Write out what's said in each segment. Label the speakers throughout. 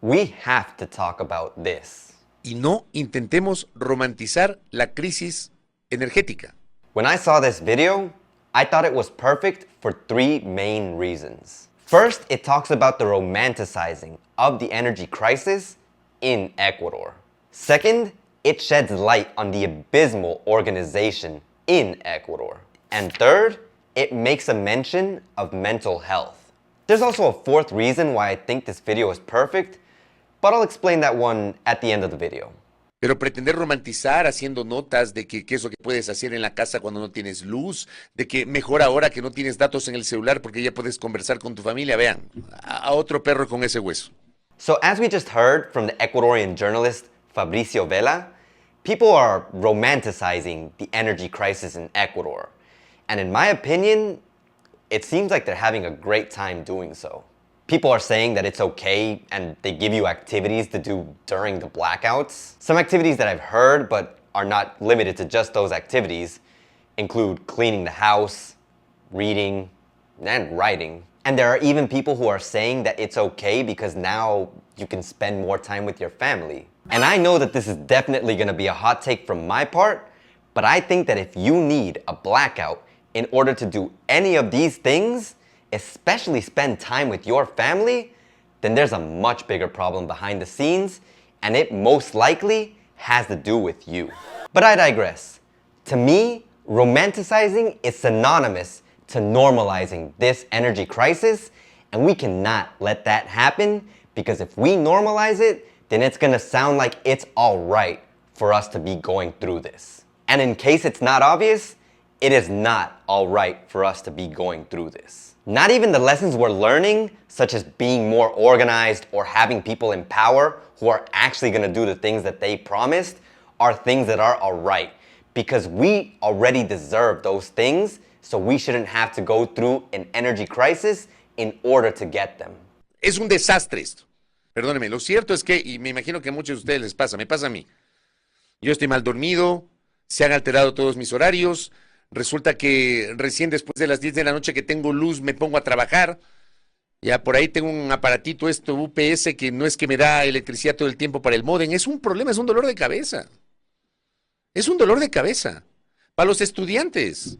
Speaker 1: We have to talk about this.
Speaker 2: Y no intentemos romantizar la crisis energética.
Speaker 1: When I saw this video, I thought it was perfect for three main reasons. First, it talks about the romanticizing of the energy crisis in Ecuador. Second, it sheds light on the abysmal organization in Ecuador. And third, it makes a mention of mental health. There's also a fourth reason why I think this video is perfect, but I'll explain that one at the end of the video.
Speaker 2: Pero pretender romantizar haciendo notas de que qué es lo que puedes hacer en la casa cuando no tienes luz, de que mejor ahora que no tienes datos en el celular porque ya puedes conversar con tu familia, vean, a otro perro con ese hueso.
Speaker 1: So as we just heard from the Ecuadorian journalist Fabricio Vela, people are romanticizing the energy crisis in Ecuador. And in my opinion, it seems like they're having a great time doing so. People are saying that it's okay and they give you activities to do during the blackouts. Some activities that I've heard but are not limited to just those activities include cleaning the house, reading, and writing. And there are even people who are saying that it's okay because now you can spend more time with your family. And I know that this is definitely going to be a hot take from my part, but I think that if you need a blackout in order to do any of these things, especially spend time with your family, then there's a much bigger problem behind the scenes, and it most likely has to do with you. But I digress. To me, romanticizing is synonymous to normalizing this energy crisis, and we cannot let that happen because if we normalize it, then it's gonna sound like it's all right for us to be going through this. And in case it's not obvious, it is not all right for us to be going through this. Not even the lessons we're learning, such as being more organized or having people in power who are actually gonna do the things that they promised, are things that are all right. Because we already deserve those things, so we shouldn't have to go through an energy crisis in order to get them.
Speaker 2: Es un desastre esto. Perdóneme, lo cierto es que, y me imagino que a muchos de ustedes les pasa, me pasa a mí. Yo estoy mal dormido, se han alterado todos mis horarios, resulta que recién después de las 10 de la noche que tengo luz me pongo a trabajar. Ya por ahí tengo un aparatito, esto UPS, que no es que me da electricidad todo el tiempo para el módem. Es un problema, es un dolor de cabeza. Es un dolor de cabeza. Para los estudiantes.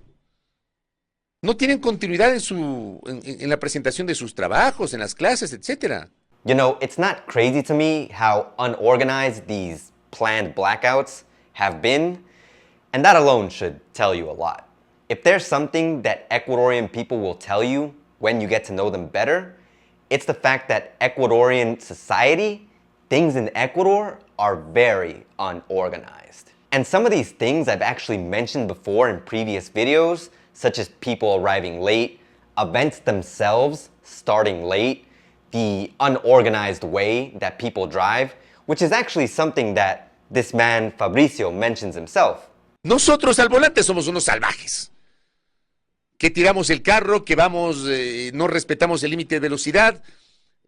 Speaker 2: No tienen continuidad en la presentación de sus trabajos, en las clases, etc.
Speaker 1: You know, it's not crazy to me how unorganized these planned blackouts have been, and that alone should tell you a lot. If there's something that Ecuadorian people will tell you when you get to know them better, it's the fact that Ecuadorian society, things in Ecuador, are very unorganized. And some of these things I've actually mentioned before in previous videos, such as people arriving late, events themselves starting late, the unorganized way that people drive, which is actually something that this man Fabricio mentions himself.
Speaker 2: Nosotros al volante somos unos salvajes. Que tiramos el carro, que vamos, no respetamos el límite de velocidad,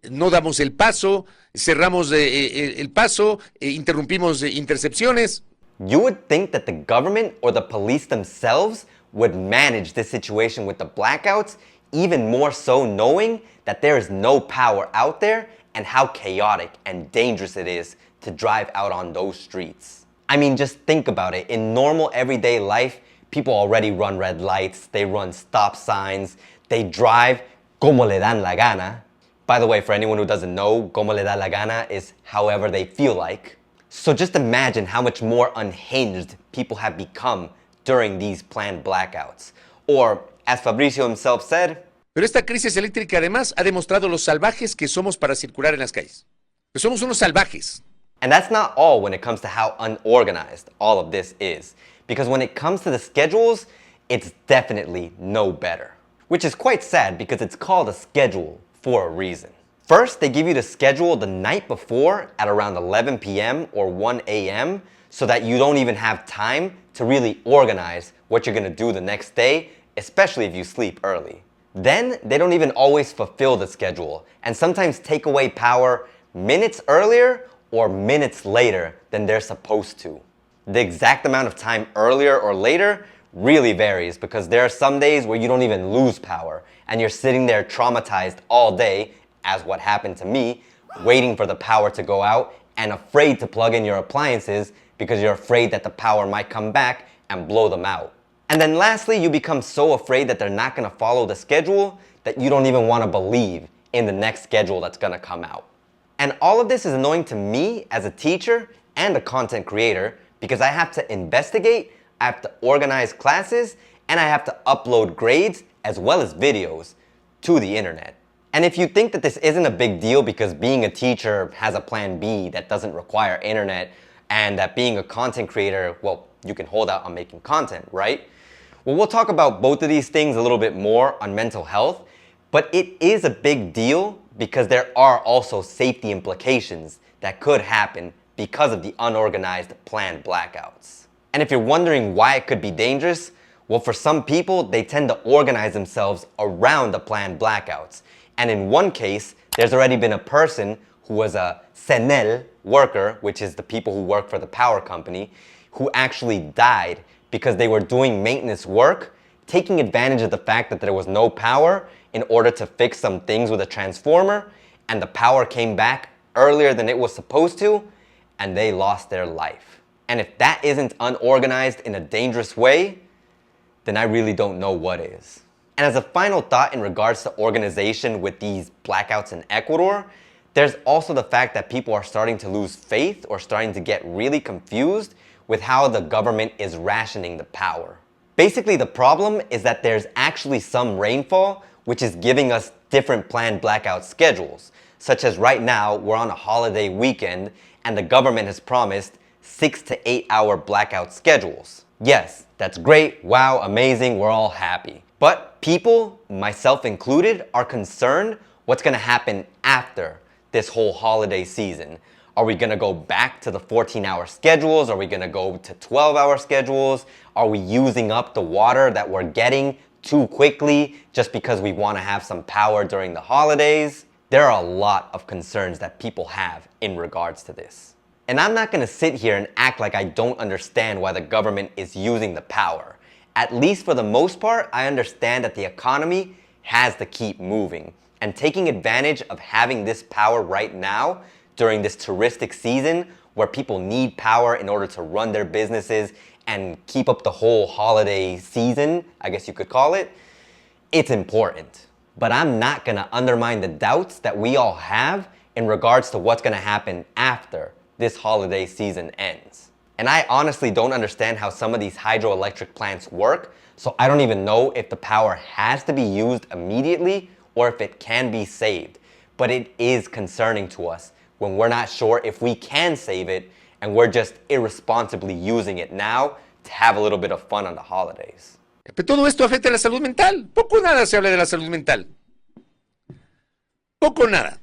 Speaker 2: no damos el paso, cerramos el paso, interrumpimos intercepciones.
Speaker 1: You would think that the government or the police themselves would manage this situation with the blackouts, even more so knowing that there is no power out there and how chaotic and dangerous it is to drive out on those streets. I mean, just think about it. In normal everyday life, people already run red lights, they run stop signs, they drive como le dan la gana. By the way, for anyone who doesn't know, como le da la gana is however they feel like. So just imagine how much more unhinged people have become during these planned blackouts. Or, as Fabricio himself said,
Speaker 2: pero esta crisis eléctrica además ha demostrado los salvajes que somos para circular en las calles. Que somos unos salvajes.
Speaker 1: And that's not all when it comes to how unorganized all of this is. Because when it comes to the schedules, it's definitely no better. Which is quite sad because it's called a schedule for a reason. First, they give you the schedule the night before at around 11 p.m. or 1 a.m. so that you don't even have time to really organize what you're gonna do the next day, especially if you sleep early. Then, they don't even always fulfill the schedule and sometimes take away power minutes earlier or minutes later than they're supposed to. The exact amount of time earlier or later really varies because there are some days where you don't even lose power and you're sitting there traumatized all day, as what happened to me, waiting for the power to go out and afraid to plug in your appliances because you're afraid that the power might come back and blow them out. And then lastly, you become so afraid that they're not going to follow the schedule that you don't even want to believe in the next schedule that's going to come out. And all of this is annoying to me as a teacher and a content creator because I have to investigate, I have to organize classes, and I have to upload grades as well as videos to the internet. And if you think that this isn't a big deal because being a teacher has a plan B that doesn't require internet and that being a content creator, well, you can hold out on making content, right? Well, we'll talk about both of these things a little bit more on mental health, but it is a big deal because there are also safety implications that could happen because of the unorganized planned blackouts. And if you're wondering why it could be dangerous, well, for some people, they tend to organize themselves around the planned blackouts. And in one case, there's already been a person who was a CENEL worker, which is the people who work for the power company, who actually died because they were doing maintenance work, taking advantage of the fact that there was no power in order to fix some things with a transformer, and the power came back earlier than it was supposed to, and they lost their life. And if that isn't unorganized in a dangerous way, then I really don't know what is. And as a final thought in regards to organization with these blackouts in Ecuador, there's also the fact that people are starting to lose faith or starting to get really confused with how the government is rationing the power. Basically, the problem is that there's actually some rainfall which is giving us different planned blackout schedules, such as right now we're on a holiday weekend and the government has promised 6 to 8 hour blackout schedules. Yes, that's great, wow, amazing, we're all happy. But people, myself included, are concerned what's gonna happen after this whole holiday season. Are we gonna go back to the 14-hour schedules? Are we gonna go to 12-hour schedules? Are we using up the water that we're getting too quickly just because we wanna have some power during the holidays? There are a lot of concerns that people have in regards to this. And I'm not gonna sit here and act like I don't understand why the government is using the power. At least for the most part, I understand that the economy has to keep moving. And taking advantage of having this power right now during this touristic season where people need power in order to run their businesses and keep up the whole holiday season, I guess you could call it, it's important. But I'm not gonna undermine the doubts that we all have in regards to what's gonna happen after this holiday season ends. And I honestly don't understand how some of these hydroelectric plants work, so I don't even know if the power has to be used immediately or if it can be saved. But it is concerning to us when we're not sure if we can save it and we're just irresponsibly using it now to have a little bit of fun on the holidays.
Speaker 2: Pero todo esto afecta a la salud mental. Poco o nada se habla de la salud mental. Poco o nada.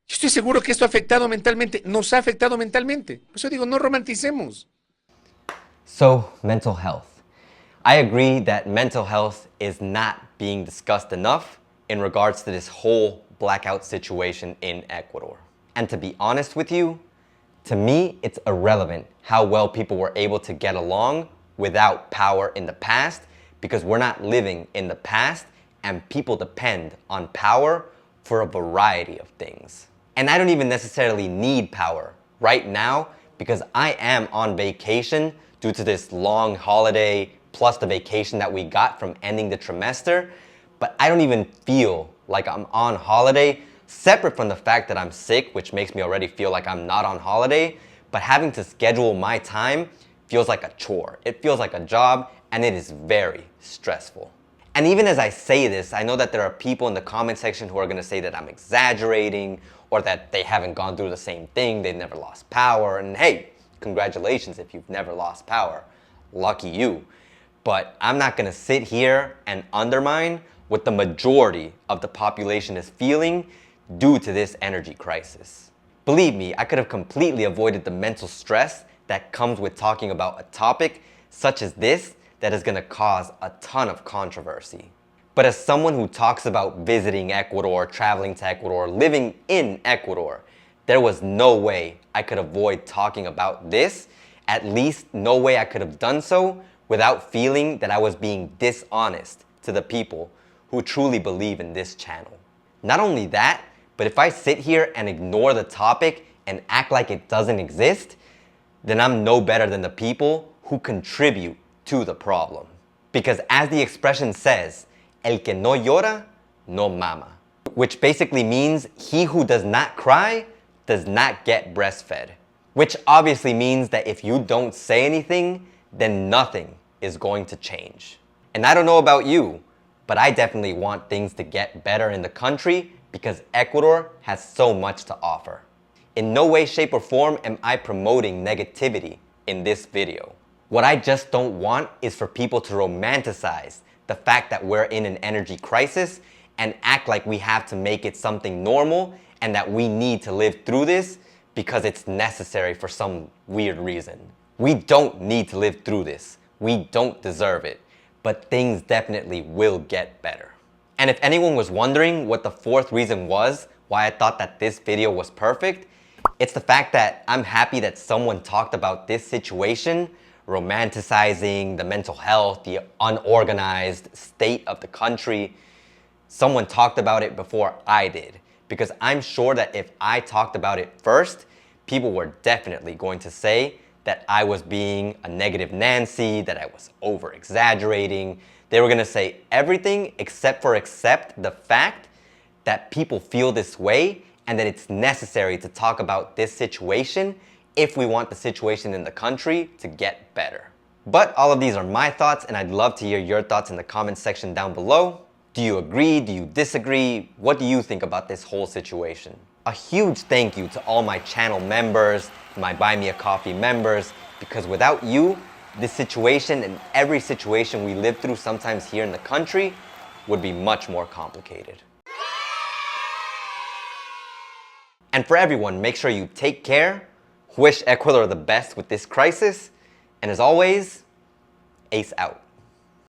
Speaker 2: Yo estoy seguro que esto ha afectado mentalmente, nos ha afectado mentalmente. Por eso digo, no romanticemos.
Speaker 1: So, mental health. I agree that mental health is not being discussed enough in regards to this whole blackout situation in Ecuador. And to be honest with you, to me, it's irrelevant how well people were able to get along without power in the past because we're not living in the past and people depend on power for a variety of things. And I don't even necessarily need power right now because I am on vacation due to this long holiday plus the vacation that we got from ending the trimester, but I don't even feel like I'm on holiday, separate from the fact that I'm sick, which makes me already feel like I'm not on holiday, but having to schedule my time feels like a chore. It feels like a job, and it is very stressful. And even as I say this, I know that there are people in the comment section who are gonna say that I'm exaggerating or that they haven't gone through the same thing, they've never lost power, and hey, congratulations if you've never lost power. Lucky you. But I'm not gonna sit here and undermine what the majority of the population is feeling due to this energy crisis. Believe me, I could have completely avoided the mental stress that comes with talking about a topic such as this that is gonna cause a ton of controversy. But as someone who talks about visiting Ecuador, traveling to Ecuador, living in Ecuador, there was no way I could avoid talking about this, at least no way I could have done so without feeling that I was being dishonest to the people who truly believe in this channel. Not only that, But if I sit here and ignore the topic and act like it doesn't exist, then I'm no better than the people who contribute to the problem. Because as the expression says, el que no llora, no mama. Which basically means he who does not cry does not get breastfed. Which obviously means that if you don't say anything, then nothing is going to change. And I don't know about you, but I definitely want things to get better in the country because Ecuador has so much to offer. In no way, shape, or form am I promoting negativity in this video. What I just don't want is for people to romanticize the fact that we're in an energy crisis and act like we have to make it something normal and that we need to live through this because it's necessary for some weird reason. We don't need to live through this. We don't deserve it. But things definitely will get better. And if anyone was wondering what the fourth reason was why I thought that this video was perfect, it's the fact that I'm happy that someone talked about this situation, romanticizing the mental health, the unorganized state of the country. Someone talked about it before I did, because I'm sure that if I talked about it first, people were definitely going to say that I was being a negative Nancy, that I was over-exaggerating. They were gonna say everything except the fact that people feel this way and that it's necessary to talk about this situation if we want the situation in the country to get better. But all of these are my thoughts, and I'd love to hear your thoughts in the comments section down below. Do you agree? Do you disagree? What do you think about this whole situation? A huge thank you to all my channel members, my Buy Me a Coffee members, because without you, this situation and every situation we live through sometimes here in the country would be much more complicated. And for everyone, make sure you take care, wish Ecuador the best with this crisis, and as always, ace out.